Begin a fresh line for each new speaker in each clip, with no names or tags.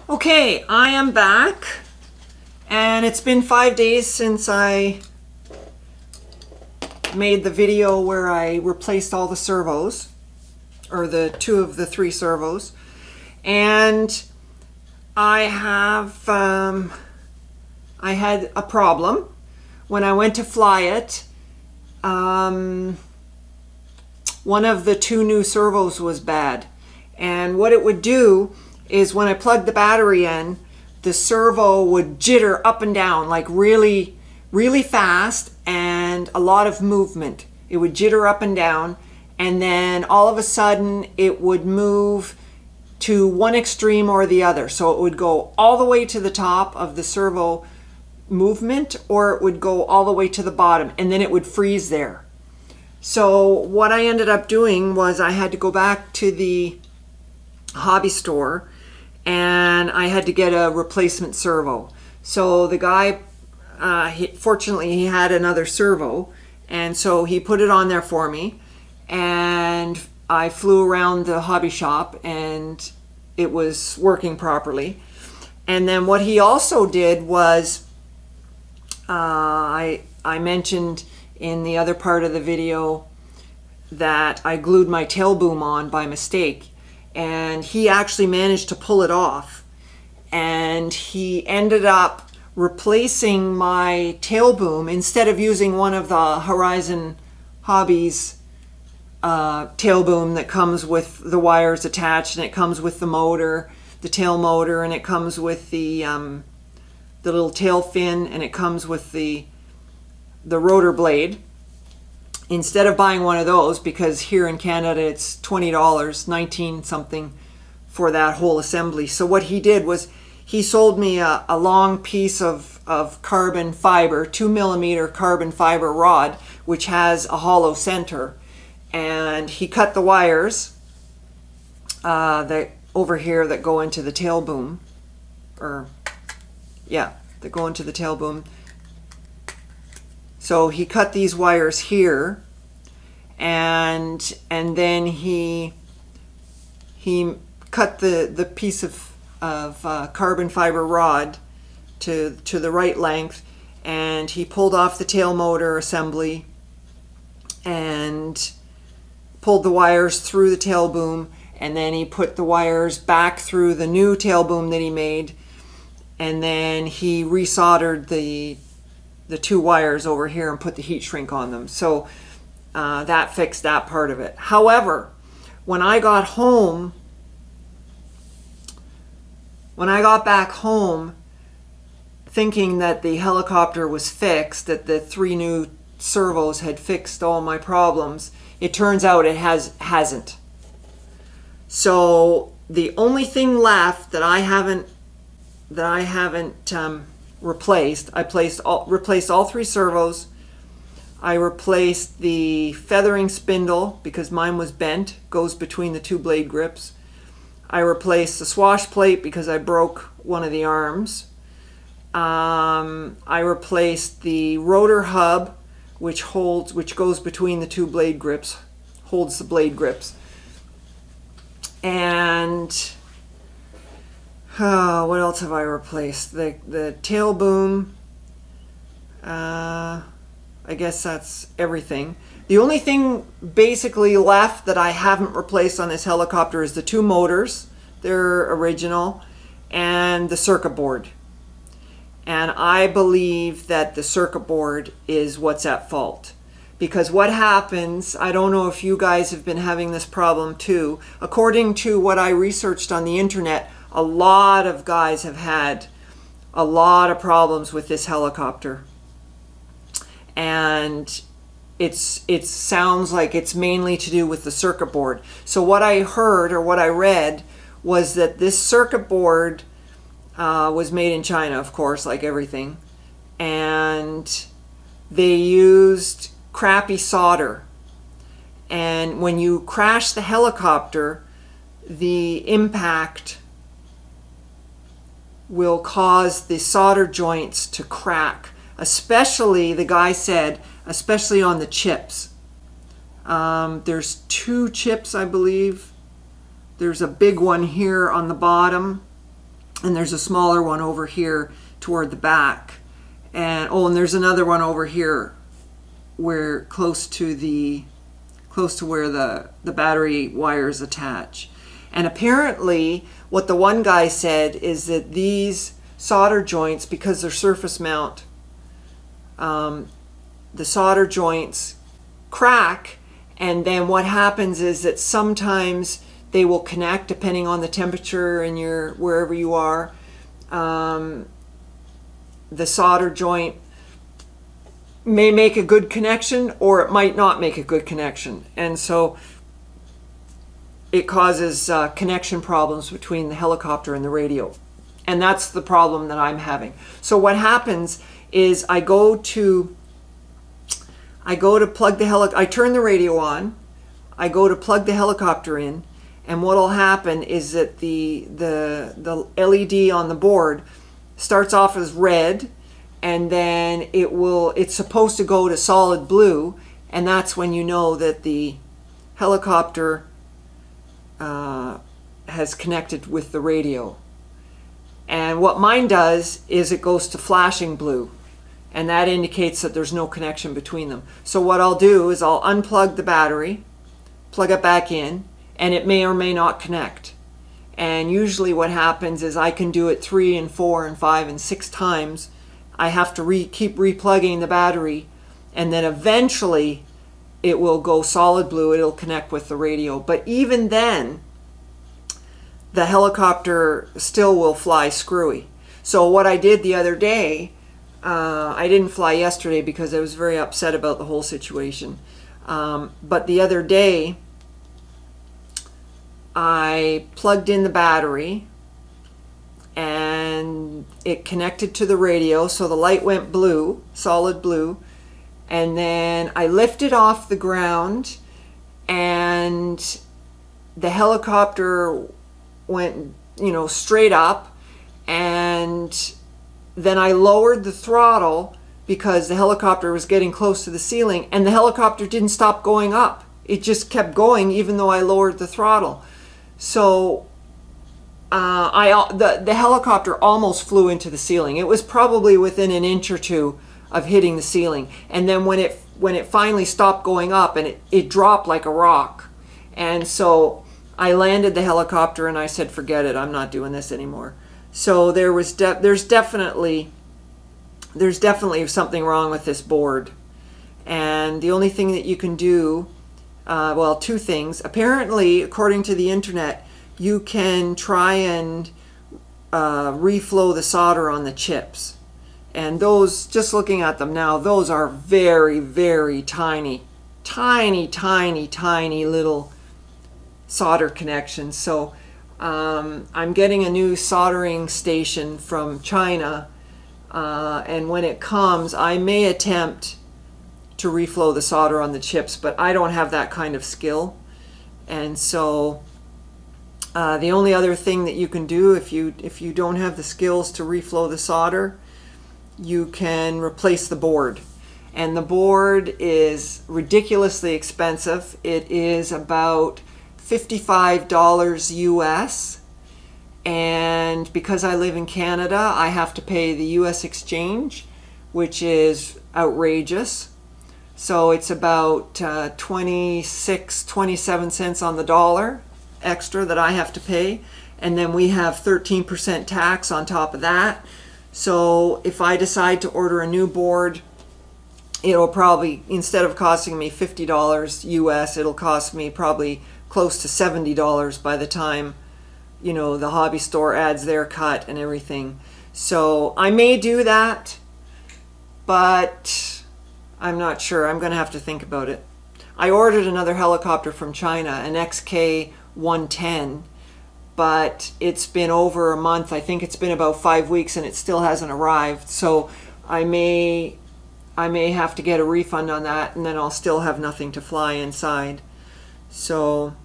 Okay, I am back, and it's been 5 days since I made the video where I replaced all the servos, or the 2 of the 3 servos, and I had a problem. When I went to fly it, one of the 2 new servos was bad, and what it would do is when I plugged the battery in, the servo would jitter up and down like really fast, and a lot of movement. It would jitter up and down, and then all of a sudden it would move to one extreme or the other. So it would go all the way to the top of the servo movement, or it would go all the way to the bottom, and then it would freeze there. So what I ended up doing was I had to go back to the hobby store, and I had to get a replacement servo. So the guy, fortunately he had another servo, and so he put it on there for me, and I flew around the hobby shop and it was working properly. And then what he also did was, I mentioned in the other part of the video that I glued my tail boom on by mistake, and he actually managed to pull it off, and he ended up replacing my tail boom. Instead of using one of the Horizon Hobbies tail boom that comes with the wires attached, and it comes with the motor, the tail motor, and it comes with the little tail fin, and it comes with the rotor blade. Instead of buying one of those, because here in Canada it's $20, 19 something for that whole assembly. So what he did was he sold me a long piece of carbon fiber, 2mm carbon fiber rod, which has a hollow center. And he cut the wires that over here that go into the tail boom, or yeah, that go into the tail boom. So he cut these wires here, and then he cut the piece of carbon fiber rod to the right length, and he pulled off the tail motor assembly and pulled the wires through the tail boom, and then he put the wires back through the new tail boom that he made, and then he resoldered the 2 wires over here and put the heat shrink on them. So that fixed that part of it. However, when I got back home thinking that the helicopter was fixed, that the 3 new servos had fixed all my problems, it turns out it hasn't. So the only thing left that I haven't replaced, I replaced all 3 servos. I replaced the feathering spindle because mine was bent, goes between the 2 blade grips. I replaced the swash plate because I broke one of the arms. I replaced the rotor hub, which goes between the 2 blade grips, holds the blade grips. And what else have I replaced? The tail boom. I guess that's everything. The only thing basically left that I haven't replaced on this helicopter is the 2 motors. They're original, and the circuit board. And I believe that the circuit board is what's at fault. Because what happens, I don't know if you guys have been having this problem too. According to what I researched on the internet, a lot of guys have had a lot of problems with this helicopter. And it sounds like it's mainly to do with the circuit board. So what I heard, or what I read, was that this circuit board was made in China, of course, like everything. And they used crappy solder. And when you crash the helicopter, the impact will cause the solder joints to crack. Especially, the guy said, especially on the chips. There's 2 chips, I believe. There's a big one here on the bottom, and there's a smaller one over here toward the back, and and there's another one over here where close to where the battery wires attach. And apparently what the one guy said is that these solder joints, because they're surface mount, the solder joints crack, and then what happens is that sometimes they will connect depending on the temperature in wherever you are. The solder joint may make a good connection, or it might not make a good connection, and so it causes connection problems between the helicopter and the radio. And that's the problem that I'm having. So what happens is I go to plug I turn the radio on, I go to plug the helicopter in, and what'll happen is that the LED on the board starts off as red, and then it's supposed to go to solid blue, and that's when you know that the helicopter has connected with the radio. And what mine does is it goes to flashing blue, and that indicates that there's no connection between them. So what I'll do is I'll unplug the battery, plug it back in, and it may or may not connect. And usually what happens is I can do it 3 and 4 and 5 and 6 times. I have to keep replugging the battery, and then eventually it will go solid blue, it'll connect with the radio. But even then, the helicopter still will fly screwy. So what I did the other day, I didn't fly yesterday because I was very upset about the whole situation. But the other day, I plugged in the battery and it connected to the radio, so the light went blue, solid blue, and then I lifted off the ground and the helicopter went, straight up, and then I lowered the throttle because the helicopter was getting close to the ceiling, and the helicopter didn't stop going up. It just kept going even though I lowered the throttle. So the helicopter almost flew into the ceiling. It was probably within an inch or two of hitting the ceiling. And then when it finally stopped going up, and it dropped like a rock. And so I landed the helicopter and I said, forget it, I'm not doing this anymore. So there's definitely something wrong with this board. And the only thing that you can do, well, 2 things. Apparently, according to the internet, you can try and reflow the solder on the chips. And those, just looking at them now, those are very, very tiny little solder connections. So I'm getting a new soldering station from China, and when it comes, I may attempt to reflow the solder on the chips, but I don't have that kind of skill. And so the only other thing that you can do if you don't have the skills to reflow the solder, you can replace the board. And the board is ridiculously expensive. It is about $55 US, and because I live in Canada, I have to pay the US exchange, which is outrageous. So it's about 27 cents on the dollar extra that I have to pay, and then we have 13% tax on top of that. So if I decide to order a new board, it'll probably, instead of costing me $50 US, it'll cost me probably close to $70 by the time, the hobby store adds their cut and everything. So I may do that, but I'm not sure. I'm going to have to think about it. I ordered another helicopter from China, an XK-110, but it's been over a month. I think it's been about 5 weeks and it still hasn't arrived. So I may have to get a refund on that, and then I'll still have nothing to fly inside. So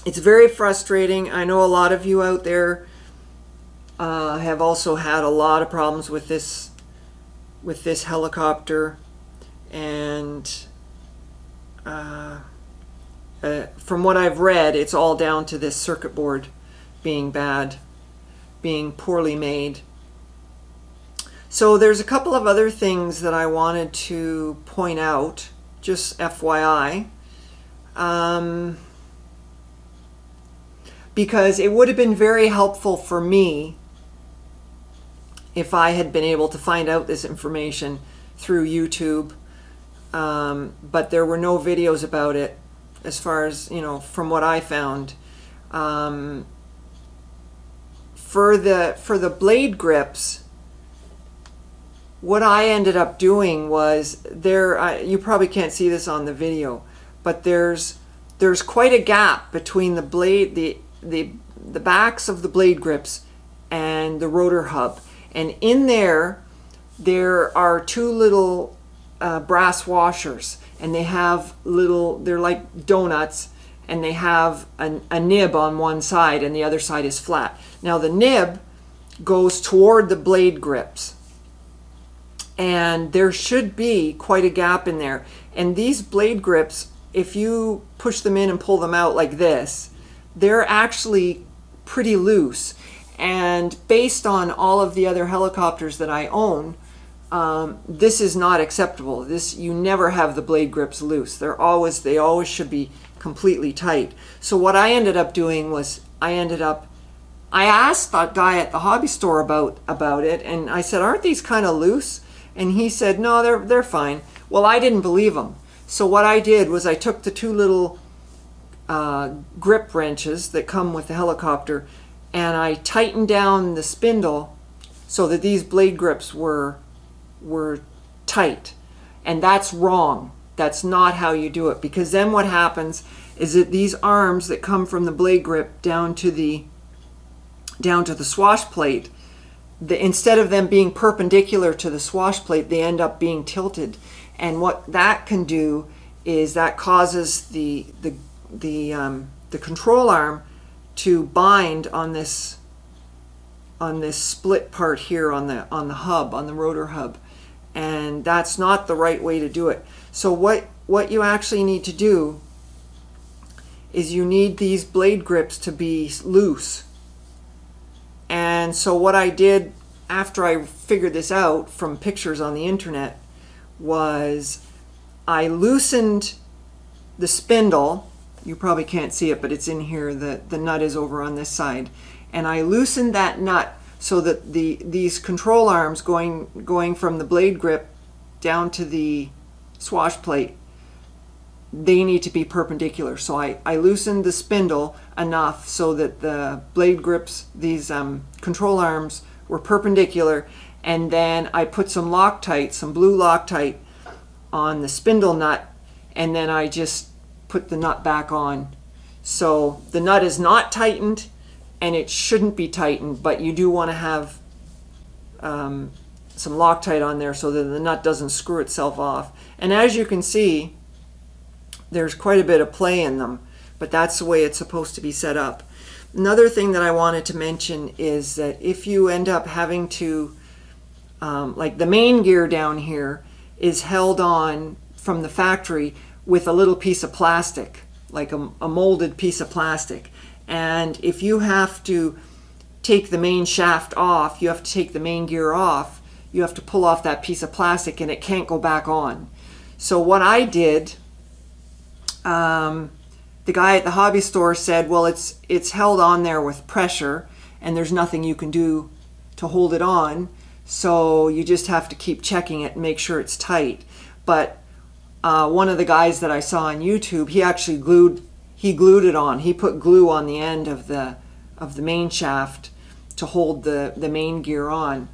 it's very frustrating. I know a lot of you out there have also had a lot of problems with this helicopter, and from what I've read, it's all down to this circuit board being bad. being poorly made. So there's a couple of other things that I wanted to point out, just FYI, because it would have been very helpful for me if I had been able to find out this information through YouTube, but there were no videos about it as far as, you know, from what I found. For the blade grips, what I ended up doing was you probably can't see this on the video, but there's quite a gap between the blade, the backs of the blade grips and the rotor hub. And in there are two little brass washers, and they have they're like donuts, and they have a nib on one side and the other side is flat. Now the nib goes toward the blade grips, and there should be quite a gap in there. And these blade grips, if you push them in and pull them out like this, they're actually pretty loose. And based on all of the other helicopters that I own, this is not acceptable. You never have the blade grips loose. They always should be completely tight. So what I ended up doing was I asked that guy at the hobby store about it, and I said, aren't these kind of loose? And he said, no, they're fine. Well, I didn't believe him. So what I did was I took the two little grip wrenches that come with the helicopter, and I tightened down the spindle so that these blade grips were tight. And that's wrong. That's not how you do it, because then what happens is that these arms that come from the blade grip down to the swash plate, instead of them being perpendicular to the swash plate, they end up being tilted. And what that can do is that causes the control arm to bind on this split part here on the hub, on the rotor hub, and that's not the right way to do it. So what you actually need to do is you need these blade grips to be loose. And so what I did after I figured this out from pictures on the internet was I loosened the spindle. You probably can't see it, but it's in here. The nut is over on this side. And I loosened that nut so that these control arms going from the blade grip down to the swash plate, they need to be perpendicular. So I loosened the spindle enough so that the blade grips, these control arms, were perpendicular, and then I put some Loctite, some blue Loctite, on the spindle nut, and then I just put the nut back on. So the nut is not tightened, and it shouldn't be tightened, but you do want to have some Loctite on there so that the nut doesn't screw itself off. And as you can see, there's quite a bit of play in them, but that's the way it's supposed to be set up. Another thing that I wanted to mention is that if you end up having to, like the main gear down here is held on from the factory with a little piece of plastic, like a molded piece of plastic. And if you have to take the main shaft off, you have to take the main gear off, you have to pull off that piece of plastic, and it can't go back on. So what I did, the guy at the hobby store said, well, it's held on there with pressure, and there's nothing you can do to hold it on, so you just have to keep checking it and make sure it's tight. But one of the guys that I saw on YouTube, he actually glued it on. He put glue on the end of the main shaft to hold the main gear on,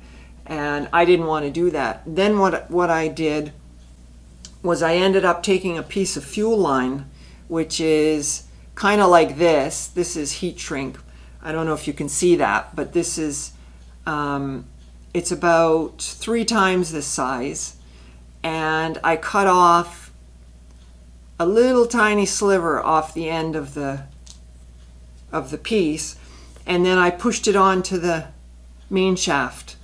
and I didn't want to do that. Then what I did was I ended up taking a piece of fuel line, which is kind of like this. This is heat shrink. I don't know if you can see that, but this is, it's about 3 times this size. And I cut off a little tiny sliver off the end of the piece, and then I pushed it onto the main shaft.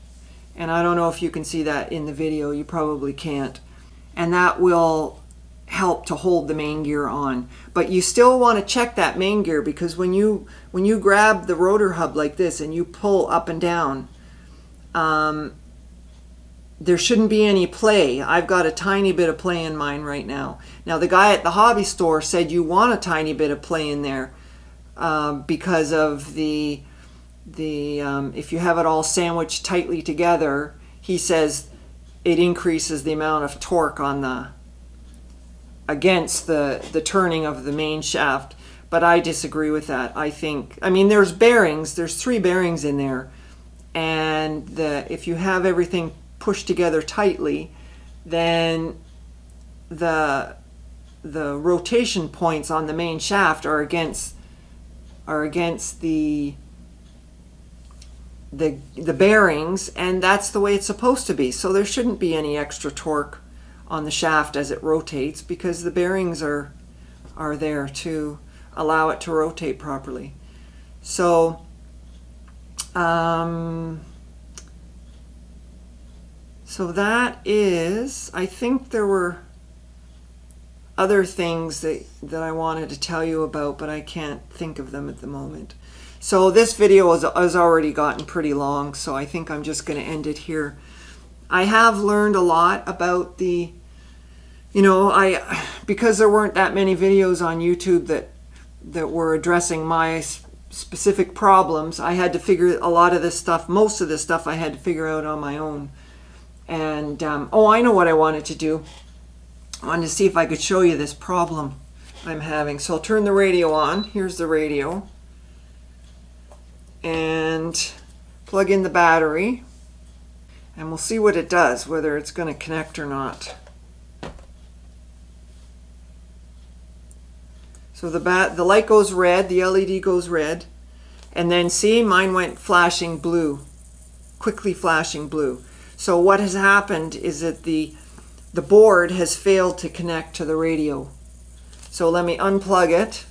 And I don't know if you can see that in the video. You probably can't. And that will help to hold the main gear on. But you still want to check that main gear, because when you grab the rotor hub like this and you pull up and down, there shouldn't be any play. I've got a tiny bit of play in mine right now. Now the guy at the hobby store said you want a tiny bit of play in there because of the if you have it all sandwiched tightly together, he says it increases the amount of torque on the against the turning of the main shaft. But I disagree with that. I mean, there's bearings, there's 3 bearings in there, and if you have everything pushed together tightly, then the rotation points on the main shaft are against the bearings, and that's the way it's supposed to be. So there shouldn't be any extra torque on the shaft as it rotates, because the bearings are there to allow it to rotate properly. So so that is, I think there were other things that I wanted to tell you about, but I can't think of them at the moment. So this video has already gotten pretty long, so I think I'm just going to end it here. I have learned a lot about the, because there weren't that many videos on YouTube that were addressing my specific problems, I had to figure a lot of this stuff, most of this stuff I had to figure out on my own. And, oh, I know what I wanted to do. I wanted to see if I could show you this problem I'm having. So I'll turn the radio on. Here's the radio. And plug in the battery. And we'll see what it does, whether it's going to connect or not. So the light goes red, the LED goes red. And then see, mine went flashing blue, quickly flashing blue. So what has happened is that the board has failed to connect to the radio. So let me unplug it.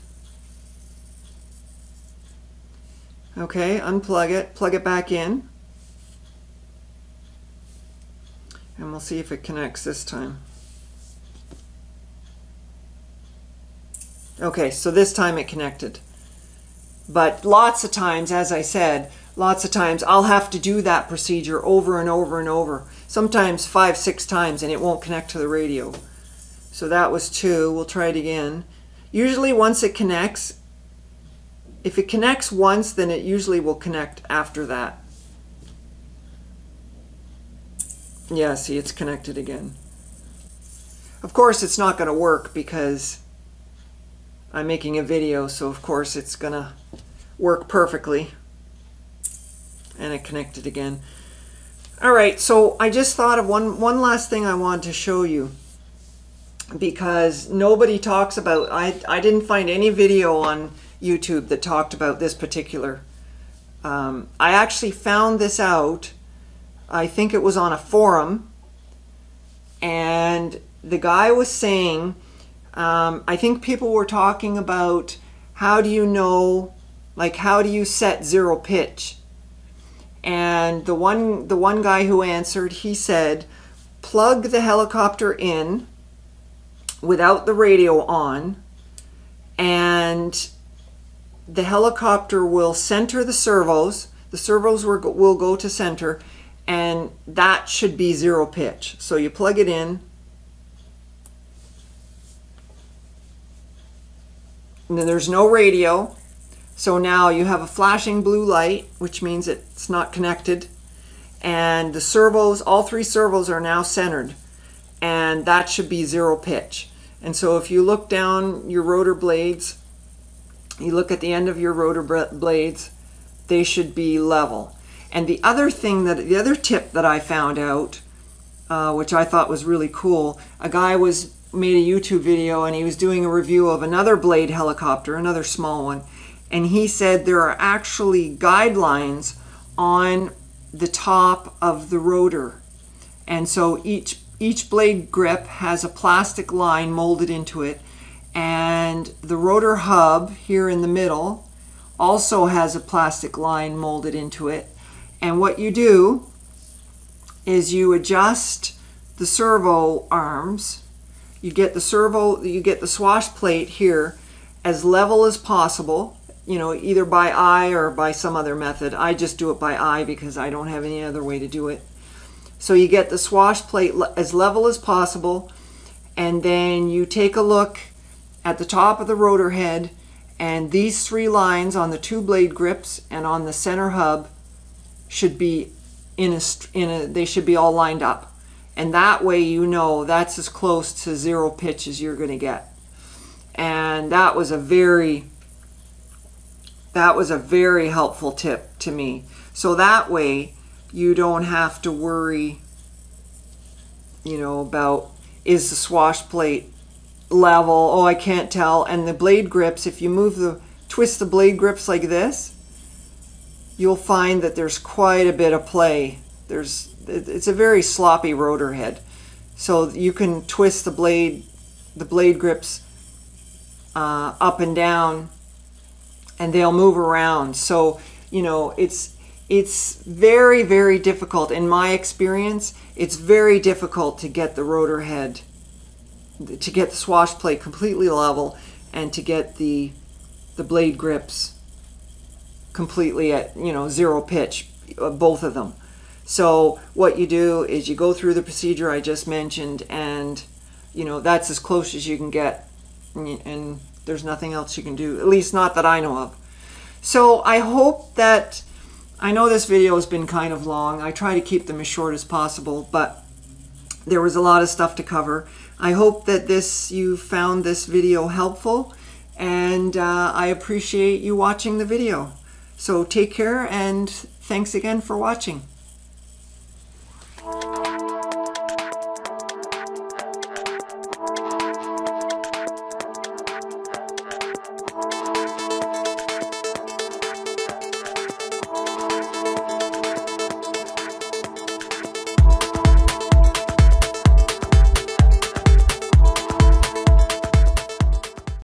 Okay, unplug it, plug it back in. And we'll see if it connects this time. Okay, so this time it connected. But lots of times, as I said, lots of times I'll have to do that procedure over and over and over. Sometimes 5, 6 times, and it won't connect to the radio. So that was 2. We'll try it again. Usually once it connects, if it connects once, then it usually will connect after that. Yeah, see, it's connected again. Of course, it's not going to work because I'm making a video, so of course it's going to work perfectly. And it connected again. Alright, so I just thought of one last thing I wanted to show you, because nobody talks about, I didn't find any video on YouTube that talked about this particular. I actually found this out, I think it was on a forum, and the guy was saying, I think people were talking about how do you know, like how do you set zero pitch? And the one guy who answered, he said, plug the helicopter in without the radio on, and the helicopter will center the servos. The servos will go to center, and that should be zero pitch. So you plug it in, and then there's no radio. So now you have a flashing blue light, which means it's not connected. And the servos, all 3 servos are now centered. And that should be zero pitch. And so if you look down your rotor blades, you look at the end of your rotor blades, they should be level. And the other tip that I found out, which I thought was really cool, a guy made a YouTube video and he was doing a review of another blade helicopter, another small one. And he said there are actually guidelines on the top of the rotor. And so each blade grip has a plastic line molded into it. And the rotor hub here in the middle also has a plastic line molded into it. And what you do is you adjust the servo arms you get the servo, you get the swash plate here as level as possible, you know, either by eye or by some other method. I just do it by eye because I don't have any other way to do it. So you get the swash plate as level as possible, and then you take a look at the top of the rotor head, and these 3 lines on the 2 blade grips and on the center hub should be they should be all lined up. And that way, you know, that's as close to 0 pitch as you're going to get. And that was a very helpful tip to me. So that way you don't have to worry, you know, about, is the swash plate level? Oh, I can't tell. And the blade grips, if you twist the blade grips like this, you'll find that there's quite a bit of play. It's a very sloppy rotor head. So you can twist the blade grips up and down, and they'll move around. So, you know, it's very, very difficult. In my experience, it's very difficult to get the rotor head, to get the swash plate completely level, and to get the blade grips completely at, you know, 0 pitch, both of them. So what you do is you go through the procedure I just mentioned, and, you know, that's as close as you can get, and there's nothing else you can do, at least not that I know of. So I hope that, I know this video has been kind of long. I try to keep them as short as possible, but there was a lot of stuff to cover. I hope that you found this video helpful, and I appreciate you watching the video. So take care, and thanks again for watching.